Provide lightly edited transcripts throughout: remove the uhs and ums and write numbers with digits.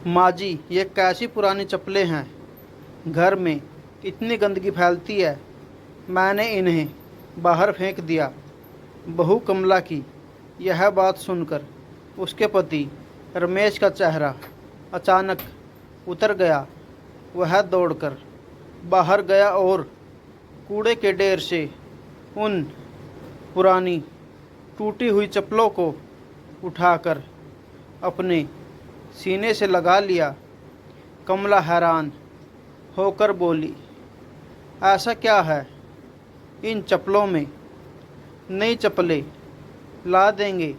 माँ जी, ये कैसी पुरानी चप्पलें हैं। घर में इतनी गंदगी फैलती है। मैंने इन्हें बाहर फेंक दिया। बहू कमला की यह बात सुनकर उसके पति रमेश का चेहरा अचानक उतर गया। वह दौड़कर बाहर गया और कूड़े के ढेर से उन पुरानी टूटी हुई चप्पलों को उठाकर अपने सीने से लगा लिया। कमला हैरान होकर बोली, ऐसा क्या है इन चप्पलों में? नई चप्पलें ला देंगे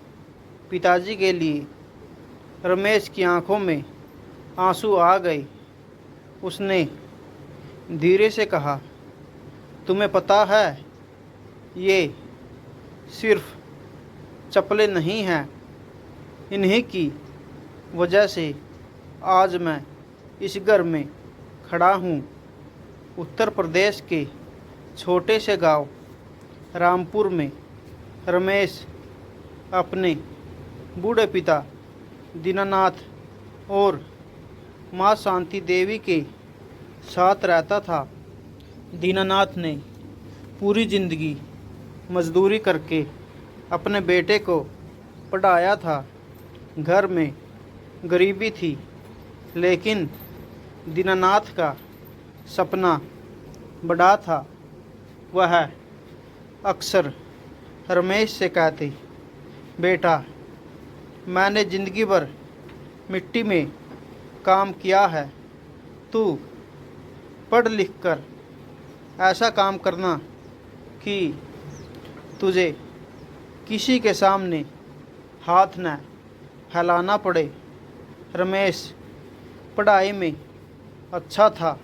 पिताजी के लिए। रमेश की आंखों में आंसू आ गए। उसने धीरे से कहा, तुम्हें पता है, ये सिर्फ चप्पलें नहीं हैं। इन्हीं की वजह से आज मैं इस घर में खड़ा हूँ। उत्तर प्रदेश के छोटे से गांव रामपुर में रमेश अपने बूढ़े पिता दीनानाथ और माँ शांति देवी के साथ रहता था। दीनानाथ ने पूरी जिंदगी मजदूरी करके अपने बेटे को पढ़ाया था। घर में गरीबी थी, लेकिन दीनानाथ का सपना बड़ा था। वह अक्सर रमेश से कहते, बेटा, मैंने ज़िंदगी भर मिट्टी में काम किया है। तू पढ़ लिख कर ऐसा काम करना कि तुझे किसी के सामने हाथ न फैलाना पड़े। रमेश पढ़ाई में अच्छा था,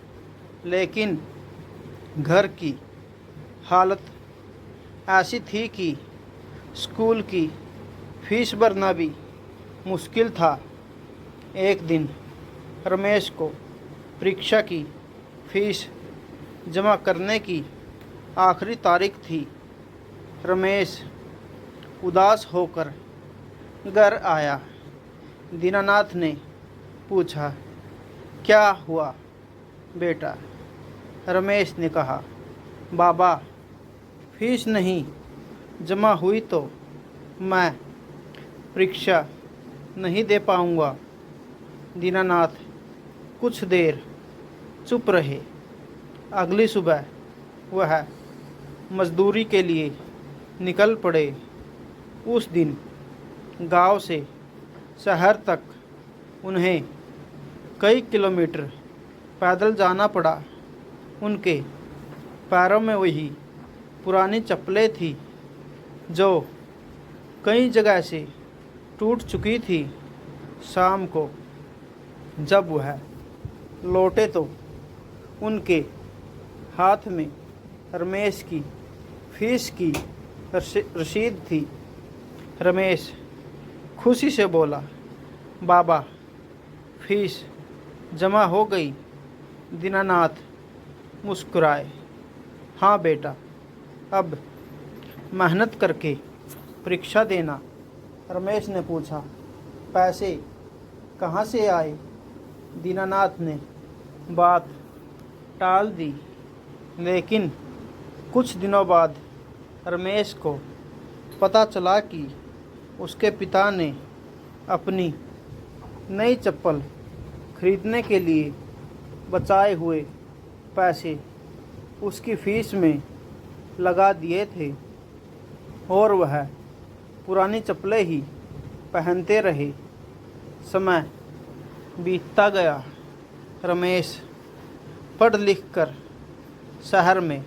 लेकिन घर की हालत ऐसी थी कि स्कूल की फीस भरना भी मुश्किल था। एक दिन रमेश को परीक्षा की फीस जमा करने की आखिरी तारीख थी। रमेश उदास होकर घर आया। दीनानाथ ने पूछा, क्या हुआ बेटा? रमेश ने कहा, बाबा, फीस नहीं जमा हुई तो मैं परीक्षा नहीं दे पाऊंगा। दीनानाथ कुछ देर चुप रहे। अगली सुबह वह मजदूरी के लिए निकल पड़े। उस दिन गांव से शहर तक उन्हें कई किलोमीटर पैदल जाना पड़ा। उनके पैरों में वही पुरानी चप्पलें थी जो कई जगह से टूट चुकी थी। शाम को जब वह लौटे तो उनके हाथ में रमेश की फीस की रसीद थी। रमेश खुशी से बोला, बाबा, फीस जमा हो गई। दीनानाथ मुस्कुराए, हाँ बेटा, अब मेहनत करके परीक्षा देना। रमेश ने पूछा, पैसे कहाँ से आए? दीनानाथ ने बात टाल दी, लेकिन कुछ दिनों बाद रमेश को पता चला कि उसके पिता ने अपनी नई चप्पल खरीदने के लिए बचाए हुए पैसे उसकी फीस में लगा दिए थे और वह पुरानी चप्पलें ही पहनते रहे। समय बीतता गया। रमेश पढ़ लिख कर शहर में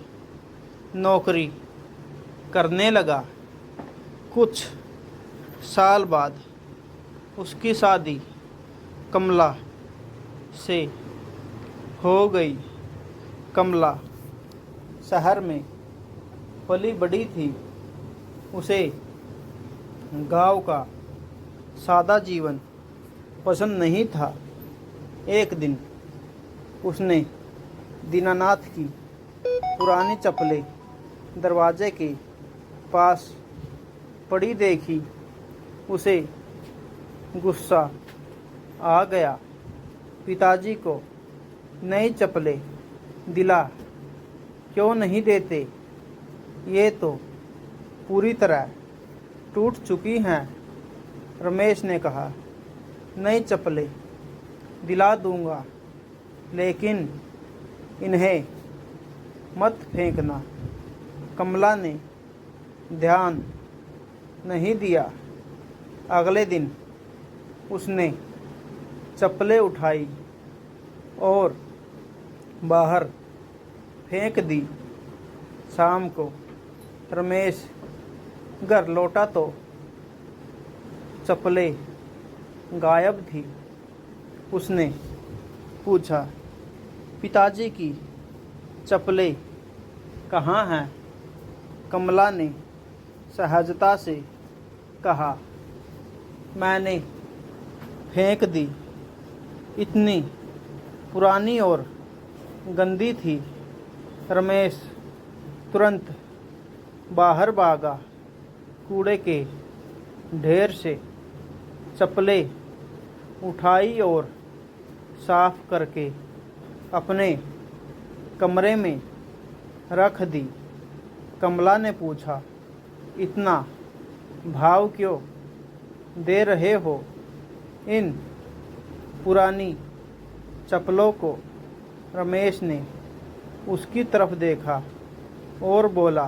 नौकरी करने लगा। कुछ साल बाद उसकी शादी कमला से हो गई। कमला शहर में पली बड़ी थी। उसे गांव का सादा जीवन पसंद नहीं था। एक दिन उसने दीनानाथ की पुरानी चप्पलें दरवाजे के पास पड़ी देखी। उसे गुस्सा आ गया। पिताजी को नई चप्पलें दिला क्यों नहीं देते? ये तो पूरी तरह टूट चुकी हैं। रमेश ने कहा, नई चप्पलें दिला दूंगा, लेकिन इन्हें मत फेंकना। कमला ने ध्यान नहीं दिया। अगले दिन उसने चप्पलें उठाई और बाहर फेंक दी। शाम को रमेश घर लौटा तो चप्पलें गायब थी। उसने पूछा, पिताजी की चप्पलें कहाँ हैं? कमला ने सहजता से कहा, मैंने फेंक दी। इतनी पुरानी और गंदी थी। रमेश तुरंत बाहर भागा। कूड़े के ढेर से चप्पलें उठाई और साफ करके अपने कमरे में रख दी। कमला ने पूछा, इतना भाव क्यों दे रहे हो इन पुरानी चप्पलों को? रमेश ने उसकी तरफ देखा और बोला,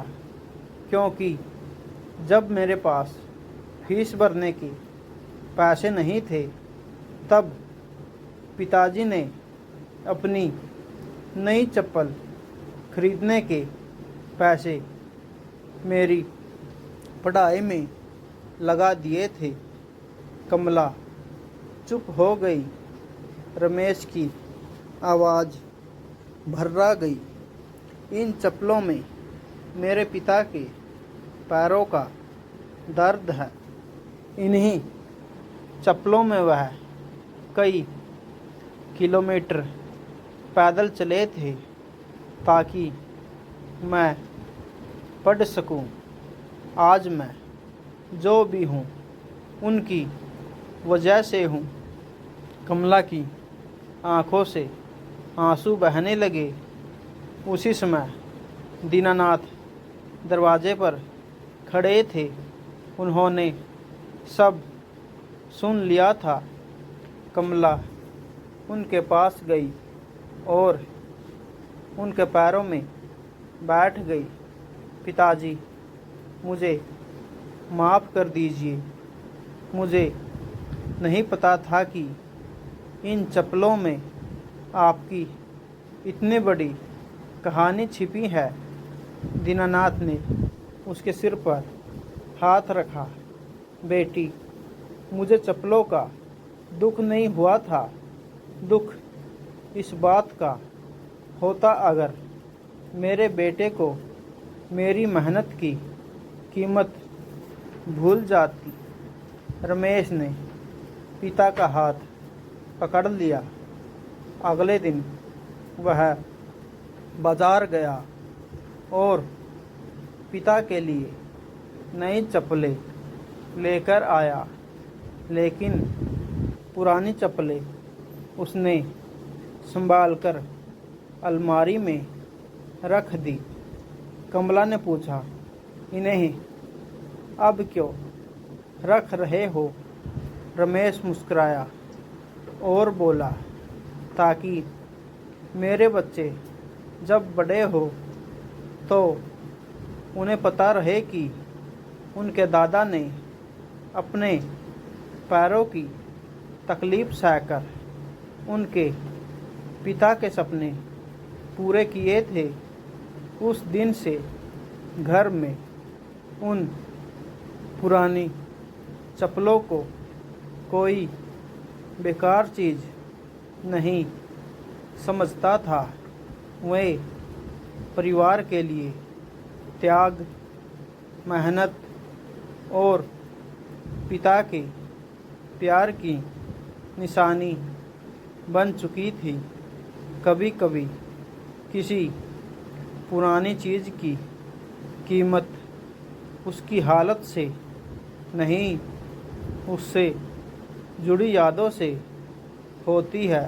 क्योंकि जब मेरे पास फीस भरने के पैसे नहीं थे, तब पिताजी ने अपनी नई चप्पल खरीदने के पैसे मेरी पढ़ाई में लगा दिए थे। कमला चुप हो गई। रमेश की आवाज़ भर्रा गई। इन चप्पलों में मेरे पिता के पैरों का दर्द है। इन्हीं चप्पलों में वह कई किलोमीटर पैदल चले थे ताकि मैं पढ़ सकूं। आज मैं जो भी हूँ उनकी वजह से हूँ। कमला की आँखों से आंसू बहने लगे। उसी समय दीनानाथ दरवाजे पर खड़े थे। उन्होंने सब सुन लिया था। कमला उनके पास गई और उनके पैरों में बैठ गई। पिताजी, मुझे माफ़ कर दीजिए। मुझे नहीं पता था कि इन चप्पलों में आपकी इतनी बड़ी कहानी छिपी है। दीनानाथ ने उसके सिर पर हाथ रखा। बेटी, मुझे चप्पलों का दुख नहीं हुआ था। दुख इस बात का होता अगर मेरे बेटे को मेरी मेहनत की कीमत भूल जाती। रमेश ने पिता का हाथ पकड़ लिया। अगले दिन वह बाजार गया और पिता के लिए नई चप्पलें लेकर आया, लेकिन पुरानी चप्पलें उसने संभालकर अलमारी में रख दी। कमला ने पूछा, इन्हें अब क्यों रख रहे हो? रमेश मुस्कुराया और बोला, ताकि मेरे बच्चे जब बड़े हो तो उन्हें पता रहे कि उनके दादा ने अपने पैरों की तकलीफ़ सहकर उनके पिता के सपने पूरे किए थे। उस दिन से घर में उन पुरानी चप्पलों को कोई बेकार चीज़ नहीं समझता था। वे परिवार के लिए त्याग, मेहनत और पिता के प्यार की निशानी बन चुकी थी। कभी कभी किसी पुरानी चीज़ की कीमत उसकी हालत से नहीं, उससे जुड़ी यादों से होती है।